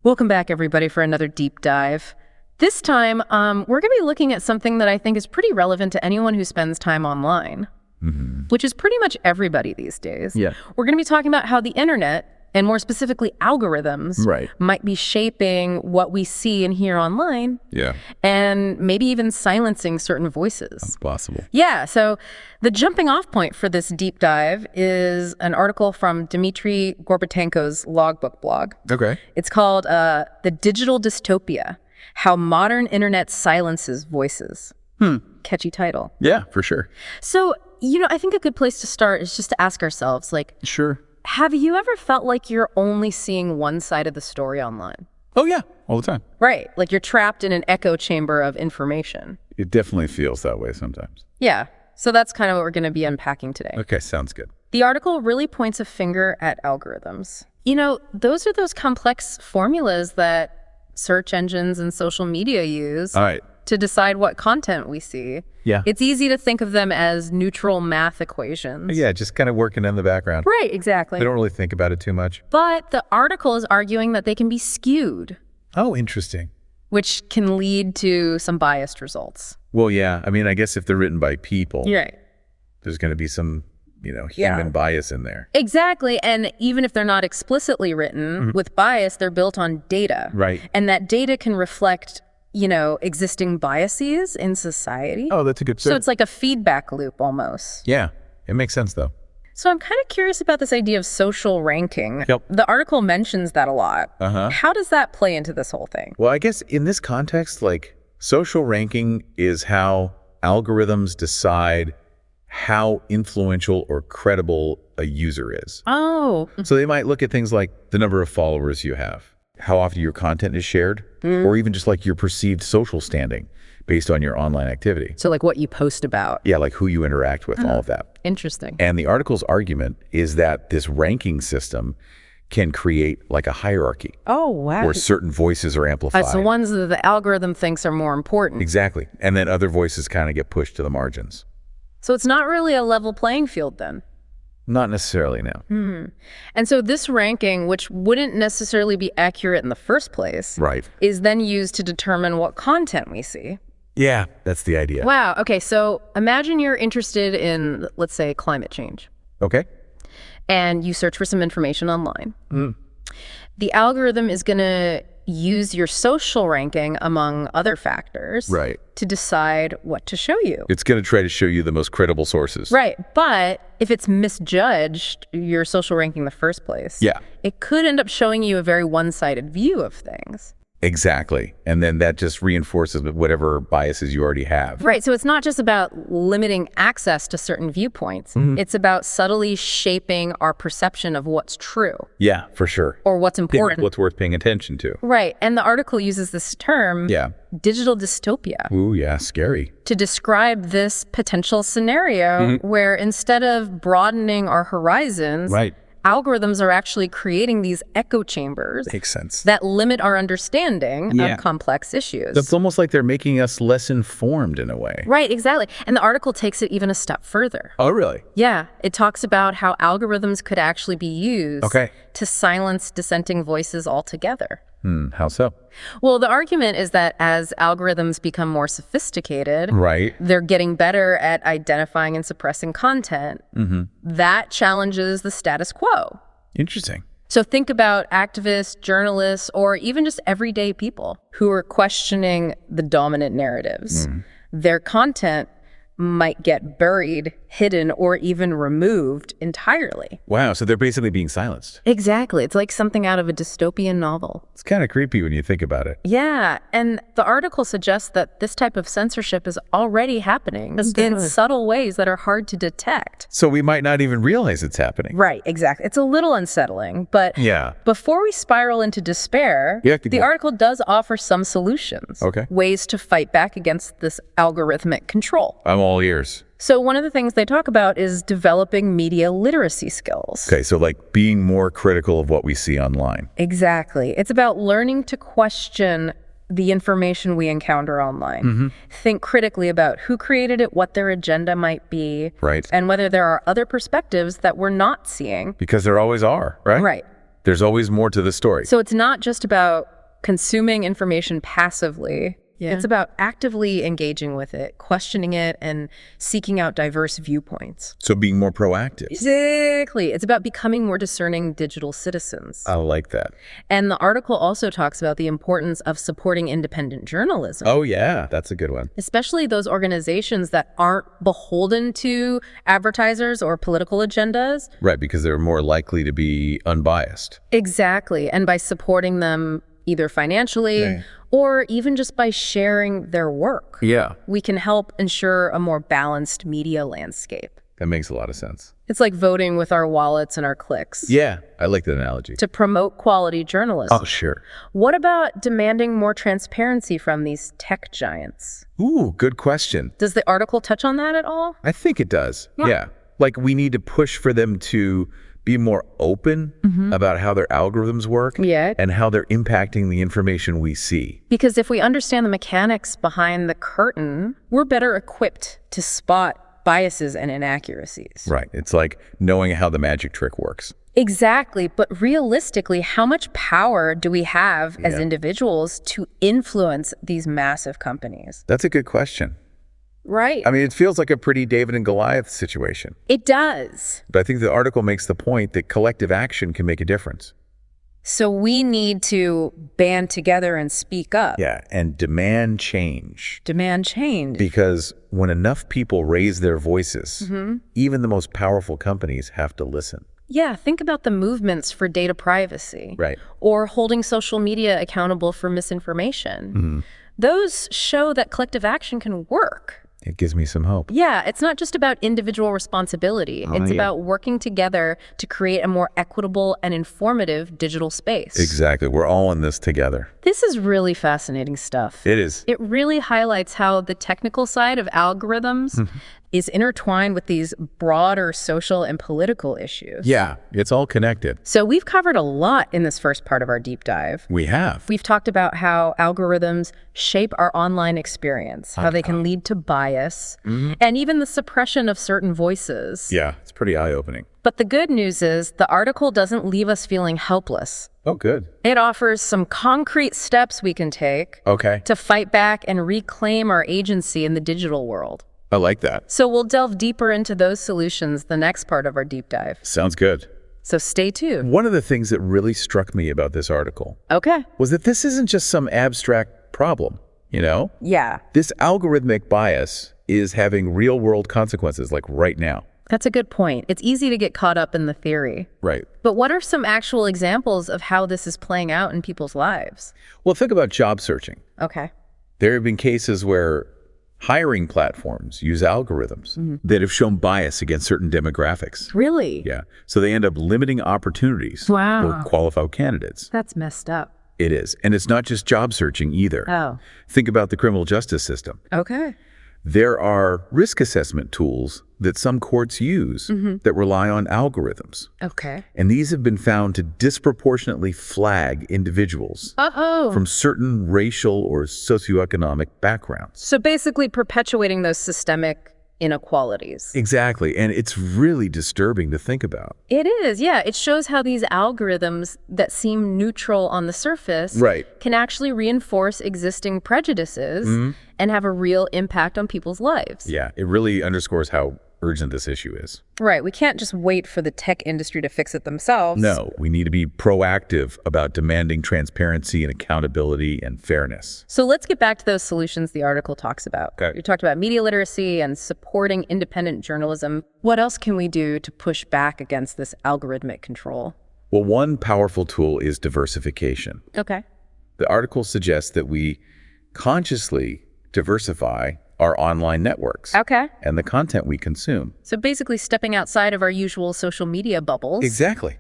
Welcome back, everybody, for another deep dive. This time, we're going to be looking at something that I think is pretty relevant to anyone who spends time online, which is pretty much everybody these days. Yeah. We're going to be talking about how the internet, and more specifically algorithms, might be shaping what we see and hear online. Yeah. And maybe even silencing certain voices. That's possible. Yeah, so the jumping off point for this deep dive is an article from Dmitrii Gorbatenko's LogBook blog. Okay. It's called The Digital Dystopia, How Modern Internet Silences Voices. Catchy title. Yeah, for sure. So, I think a good place to start is just to ask ourselves, Sure. have you ever felt like you're only seeing one side of the story online? Oh, yeah. All the time. Right. Like you're trapped in an echo chamber of information. It definitely feels that way sometimes. Yeah. So that's kind of what we're going to be unpacking today. Okay, sounds good. The article really points a finger at algorithms. Those are those complex formulas that search engines and social media use All right. to decide what content we see. Yeah. It's easy to think of them as neutral math equations. Yeah, just kind of working in the background. Right, exactly. They don't really think about it too much. But the article is arguing that they can be skewed, Oh, interesting. which can lead to some biased results. Well, yeah. I mean, I guess if they're written by people, Right. there's going to be some, human bias in there. Exactly. And even if they're not explicitly written with bias, they're built on data. Right. And that data can reflect, existing biases in society. Oh, that's a good So it's like a feedback loop almost. Yeah, it makes sense, though. So I'm kind of curious about this idea of social ranking. Yep. The article mentions that a lot. Uh-huh. How does that play into this whole thing? Well, I guess in this context, social ranking is how algorithms decide how influential or credible a user is. Oh. So they might look at things like the number of followers you have, how often your content is shared, or even just your perceived social standing based on your online activity. So like what you post about. Yeah, like who you interact with, all of that. Interesting. And the article's argument is that this ranking system can create a hierarchy Oh, wow. where certain voices are amplified. So ones that the algorithm thinks are more important. Exactly. And then other voices kind of get pushed to the margins. So it's not really a level playing field then. Not necessarily, no. And so this ranking, which wouldn't necessarily be accurate in the first place, Right. is then used to determine what content we see. Yeah, that's the idea. Wow. Okay. So imagine you're interested in, let's say, climate change, Okay. and you search for some information online. The algorithm is going to use your social ranking among other factors Right. to decide what to show you. It's going to try to show you the most credible sources. Right. But if it's misjudged your social ranking in the first place, Yeah. it could end up showing you a very one-sided view of things. Exactly. And then that just reinforces whatever biases you already have. Right. So it's not just about limiting access to certain viewpoints. It's about subtly shaping our perception of what's true Yeah, for sure. or what's important. What's worth paying attention to. Right. And the article uses this term, Yeah. digital dystopia, Ooh, yeah, scary. to describe this potential scenario where instead of broadening our horizons, Right. algorithms are actually creating these echo chambers Makes sense. that limit our understanding Yeah. of complex issues. That's almost like they're making us less informed in a way. Right, exactly. And the article takes it even a step further. Oh, really? Yeah, it talks about how algorithms could actually be used Okay. to silence dissenting voices altogether. How so? Well, the argument is that as algorithms become more sophisticated, Right. they're getting better at identifying and suppressing content. That challenges the status quo. Interesting. So think about activists, journalists, or even just everyday people who are questioning the dominant narratives. Their content might get buried, hidden, or even removed entirely. Wow, so they're basically being silenced. Exactly. It's like something out of a dystopian novel. It's kind of creepy when you think about it. Yeah, and the article suggests that this type of censorship is already happening in subtle ways that are hard to detect. So we might not even realize it's happening. Right, exactly. It's a little unsettling, but Yeah. before we spiral into despair, Yeah, the article does offer some solutions, Okay. ways to fight back against this algorithmic control. I'm all ears. So one of the things they talk about is developing media literacy skills. Okay, so being more critical of what we see online. Exactly. It's about learning to question the information we encounter online. Think critically about who created it, what their agenda might be, Right. and whether there are other perspectives that we're not seeing. Because there always are, right? Right. There's always more to the story. So it's not just about consuming information passively. Yeah. It's about actively engaging with it, questioning it, and seeking out diverse viewpoints. So being more proactive. Exactly. It's about becoming more discerning digital citizens. I like that. And the article also talks about the importance of supporting independent journalism. Oh, yeah. That's a good one. Especially those organizations that aren't beholden to advertisers or political agendas. Right, because they're more likely to be unbiased. Exactly. And by supporting them either financially or even just by sharing their work, we can help ensure a more balanced media landscape. That makes a lot of sense. It's like voting with our wallets and our clicks. Yeah, I like that analogy. To promote quality journalism. Oh, sure. What about demanding more transparency from these tech giants? Ooh, good question. Does the article touch on that at all? I think it does. Yeah. Like we need to push for them to be more open about how their algorithms work and how they're impacting the information we see. Because if we understand the mechanics behind the curtain, we're better equipped to spot biases and inaccuracies. Right. It's like knowing how the magic trick works. Exactly. But realistically, how much power do we have as individuals to influence these massive companies? That's a good question. Right. I mean, it feels like a pretty David and Goliath situation. It does. But I think the article makes the point that collective action can make a difference. So we need to band together and speak up. Yeah, and demand change. Demand change. Because when enough people raise their voices, even the most powerful companies have to listen. Yeah, think about the movements for data privacy. Right. Or holding social media accountable for misinformation. Those show that collective action can work. It gives me some hope. Yeah, it's not just about individual responsibility. It's about working together to create a more equitable and informative digital space. Exactly. We're all in this together. This is really fascinating stuff. It is. It really highlights how the technical side of algorithms is intertwined with these broader social and political issues. Yeah, it's all connected. So we've covered a lot in this first part of our deep dive. We have. We've talked about how algorithms shape our online experience, how they can lead to bias, and even the suppression of certain voices. Yeah, it's pretty eye-opening. But the good news is the article doesn't leave us feeling helpless. Oh, good. It offers some concrete steps we can take to fight back and reclaim our agency in the digital world. I like that. So we'll delve deeper into those solutions the next part of our deep dive. Sounds good. So stay tuned. One of the things that really struck me about this article Okay. was that this isn't just some abstract problem, you know? Yeah. This algorithmic bias is having real-world consequences, like right now. That's a good point. It's easy to get caught up in the theory. Right. But what are some actual examples of how this is playing out in people's lives? Well, think about job searching. Okay. There have been cases where hiring platforms use algorithms that have shown bias against certain demographics. Really? Yeah. So they end up limiting opportunities Wow. for qualified candidates. That's messed up. It is. And it's not just job searching either. Oh. Think about the criminal justice system. Okay. There are risk assessment tools that some courts use that rely on algorithms. Okay. And these have been found to disproportionately flag individuals from certain racial or socioeconomic backgrounds. So basically perpetuating those systemic inequalities. Exactly. And it's really disturbing to think about. It is, yeah. It shows how these algorithms that seem neutral on the surface can actually reinforce existing prejudices and have a real impact on people's lives. Yeah, it really underscores how urgent this issue is. Right. We can't just wait for the tech industry to fix it themselves. No, we need to be proactive about demanding transparency and accountability and fairness. So let's get back to those solutions the article talks about. Okay. You talked about media literacy and supporting independent journalism. What else can we do to push back against this algorithmic control? Well, one powerful tool is diversification. Okay. The article suggests that we consciously diversify our online networks and the content we consume. So basically stepping outside of our usual social media bubbles. Exactly.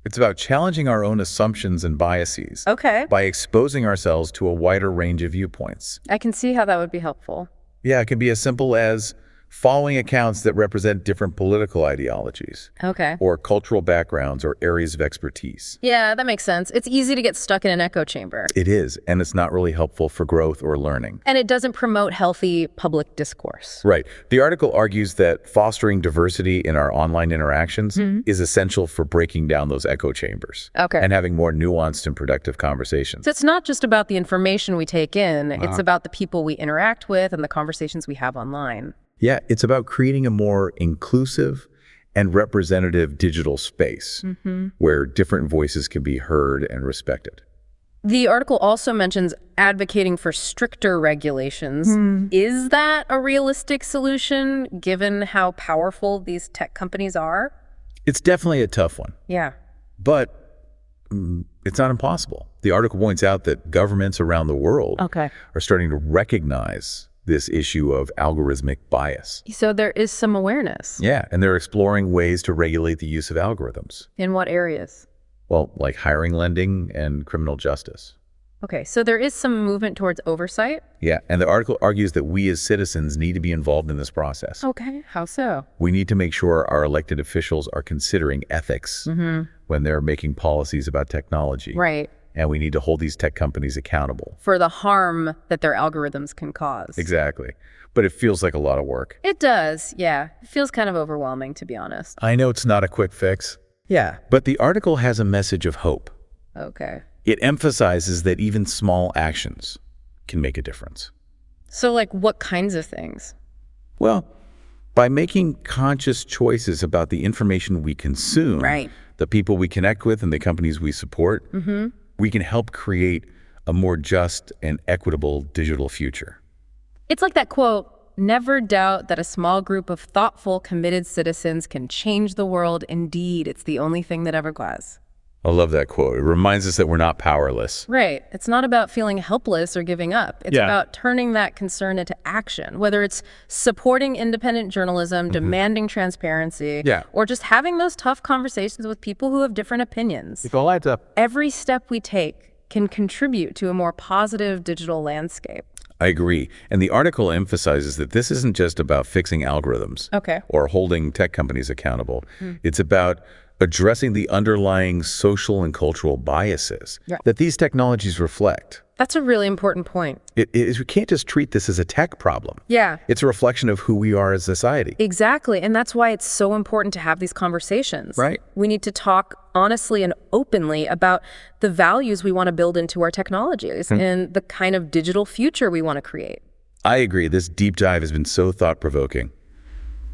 It's about challenging our own assumptions and biases Okay. by exposing ourselves to a wider range of viewpoints. I can see how that would be helpful. Yeah, it can be as simple as following accounts that represent different political ideologies Okay. or cultural backgrounds or areas of expertise. Yeah, that makes sense. It's easy to get stuck in an echo chamber. It is, and it's not really helpful for growth or learning. And it doesn't promote healthy public discourse. Right. The article argues that fostering diversity in our online interactions is essential for breaking down those echo chambers Okay. and having more nuanced and productive conversations. So it's not just about the information we take in, it's about the people we interact with and the conversations we have online. Yeah, it's about creating a more inclusive and representative digital space where different voices can be heard and respected. The article also mentions advocating for stricter regulations. Is that a realistic solution given how powerful these tech companies are? It's definitely a tough one, Yeah. but it's not impossible. The article points out that governments around the world Okay. are starting to recognize this issue of algorithmic bias. So there is some awareness. Yeah, and they're exploring ways to regulate the use of algorithms. In what areas? Well, like hiring, lending, and criminal justice. Okay, so there is some movement towards oversight. Yeah, and the article argues that we as citizens need to be involved in this process. Okay, how so? We need to make sure our elected officials are considering ethics when they're making policies about technology. Right. And we need to hold these tech companies accountable. For the harm that their algorithms can cause. Exactly. But it feels like a lot of work. It does, yeah. It feels kind of overwhelming, to be honest. I know it's not a quick fix. Yeah. But the article has a message of hope. Okay. It emphasizes that even small actions can make a difference. So, like, what kinds of things? Well, by making conscious choices about the information we consume, Right. the people we connect with and the companies we support, we can help create a more just and equitable digital future. It's like that quote, "Never doubt that a small group of thoughtful, committed citizens can change the world. Indeed, it's the only thing that ever was." I love that quote. It reminds us that we're not powerless. Right. It's not about feeling helpless or giving up. It's about turning that concern into action, whether it's supporting independent journalism, demanding transparency, or just having those tough conversations with people who have different opinions. It all adds up. Every step we take can contribute to a more positive digital landscape. I agree. And the article emphasizes that this isn't just about fixing algorithms or holding tech companies accountable. It's about addressing the underlying social and cultural biases that these technologies reflect. That's a really important point. We can't just treat this as a tech problem. Yeah. It's a reflection of who we are as a society. Exactly. And that's why it's so important to have these conversations. Right. We need to talk honestly and openly about the values we want to build into our technologies and the kind of digital future we want to create. I agree. This deep dive has been so thought-provoking.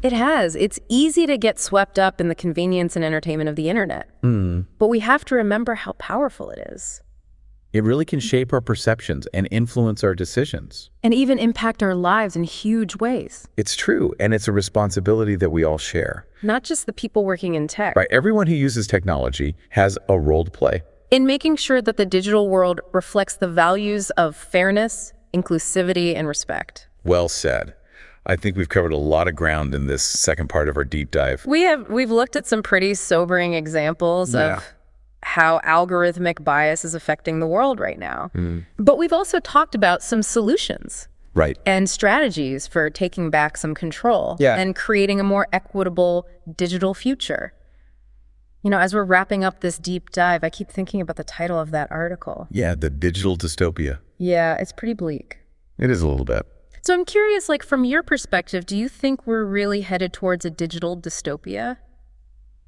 It has. It's easy to get swept up in the convenience and entertainment of the internet. But we have to remember how powerful it is. It really can shape our perceptions and influence our decisions. And even impact our lives in huge ways. It's true, and it's a responsibility that we all share. Not just the people working in tech. Right, everyone who uses technology has a role to play. In making sure that the digital world reflects the values of fairness, inclusivity, and respect. Well said. I think we've covered a lot of ground in this second part of our deep dive. We've looked at some pretty sobering examples of how algorithmic bias is affecting the world right now. But we've also talked about some solutions. Right. And strategies for taking back some control and creating a more equitable digital future. You know, as we're wrapping up this deep dive, I keep thinking about the title of that article. Yeah, the digital dystopia. Yeah, it's pretty bleak. It is a little bit. So I'm curious, like, from your perspective, do you think we're really headed towards a digital dystopia?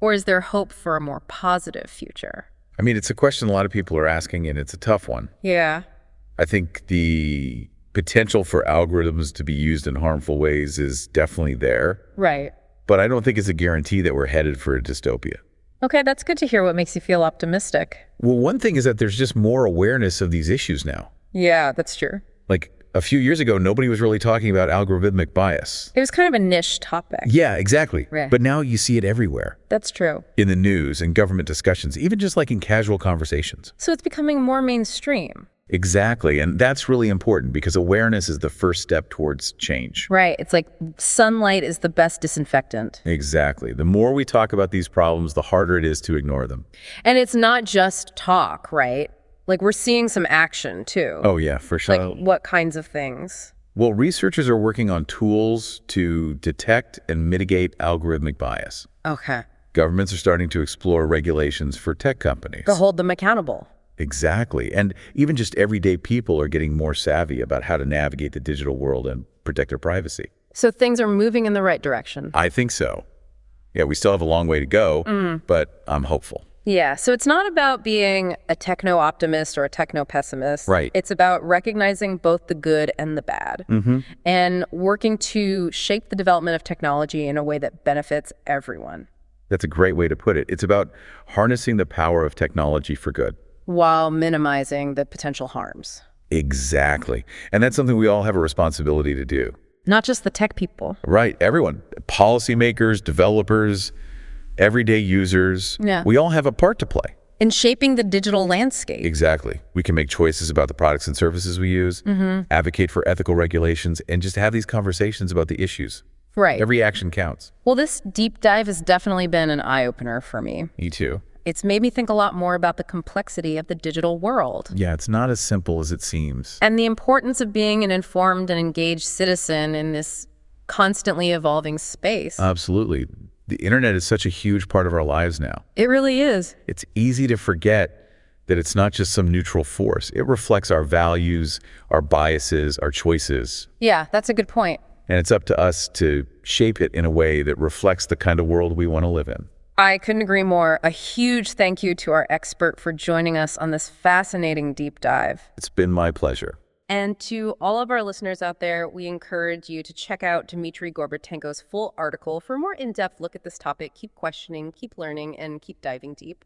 Or is there hope for a more positive future? I mean, it's a question a lot of people are asking, and it's a tough one. Yeah. I think the potential for algorithms to be used in harmful ways is definitely there. Right. But I don't think it's a guarantee that we're headed for a dystopia. Okay, that's good to hear. What makes you feel optimistic? Well, one thing is that there's just more awareness of these issues now. Yeah, that's true. Like, a few years ago, nobody was really talking about algorithmic bias. It was kind of a niche topic. Yeah, exactly. Right. But now you see it everywhere. That's true. In the news and government discussions, even just like in casual conversations. So it's becoming more mainstream. Exactly. And that's really important because awareness is the first step towards change. Right. It's like sunlight is the best disinfectant. Exactly. The more we talk about these problems, the harder it is to ignore them. And it's not just talk, right? Like, we're seeing some action, too. Oh, yeah, for sure. Like, what kinds of things? Well, researchers are working on tools to detect and mitigate algorithmic bias. Okay. Governments are starting to explore regulations for tech companies. To hold them accountable. Exactly. And even just everyday people are getting more savvy about how to navigate the digital world and protect their privacy. So things are moving in the right direction. I think so. Yeah, we still have a long way to go, but I'm hopeful. Yeah, so it's not about being a techno-optimist or a techno-pessimist. Right. It's about recognizing both the good and the bad and working to shape the development of technology in a way that benefits everyone. That's a great way to put it. It's about harnessing the power of technology for good. While minimizing the potential harms. Exactly. And that's something we all have a responsibility to do. Not just the tech people. Right, everyone. Policymakers, developers, everyday users. Yeah. We all have a part to play. In shaping the digital landscape. Exactly. We can make choices about the products and services we use, advocate for ethical regulations, and just have these conversations about the issues. Right. Every action counts. Well, this deep dive has definitely been an eye-opener for me. Me too. It's made me think a lot more about the complexity of the digital world. Yeah, it's not as simple as it seems. And the importance of being an informed and engaged citizen in this constantly evolving space. Absolutely. The internet is such a huge part of our lives now. It really is. It's easy to forget that it's not just some neutral force. It reflects our values, our biases, our choices. Yeah, that's a good point. And it's up to us to shape it in a way that reflects the kind of world we want to live in. I couldn't agree more. A huge thank you to our expert for joining us on this fascinating deep dive. It's been my pleasure. And to all of our listeners out there, we encourage you to check out Dmitrii Gorbatenko's full article for a more in-depth look at this topic. Keep questioning, keep learning, and keep diving deep.